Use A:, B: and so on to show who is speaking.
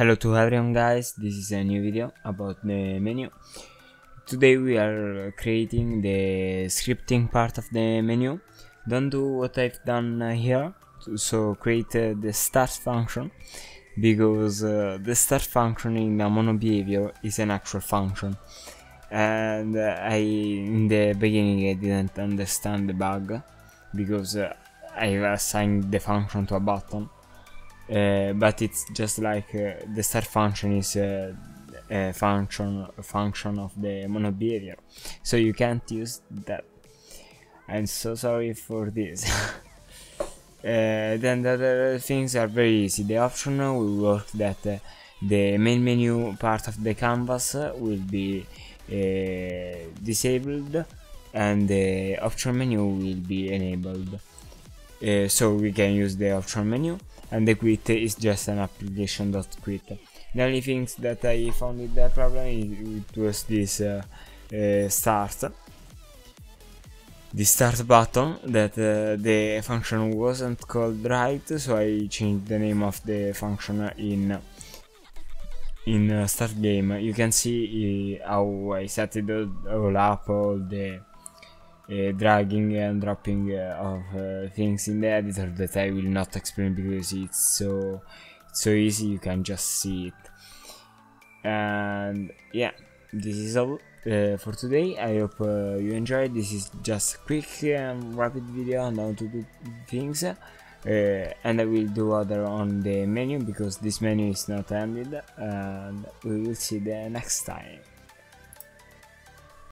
A: Hello to everyone guys, this is a new video about the menu. Today we are creating the scripting part of the menu. Don't do what I've done here, so create the start function, because the start function in a mono behavior is an actual function. And in the beginning I didn't understand the bug, because I assigned the function to a button. But it's just like the start function is a function of the mono behavior, so you can't use that. I'm so sorry for this. Then the other things are very easy. The option will work that the main menu part of the canvas will be disabled and the option menu will be enabled. So we can use the option menu, and the quit is just an application.quit. The only things that I found with the problem it was this start button, that the function wasn't called right, so I changed the name of the function in start game. You can see how I set it all up, all the dragging and dropping of things in the editor that I will not explain because it's so easy, you can just see it. And yeah, this is all for today. I hope you enjoyed. This is just a quick and rapid video on how to do things, and I will do other on the menu because this menu is not ended, and we will see the next time.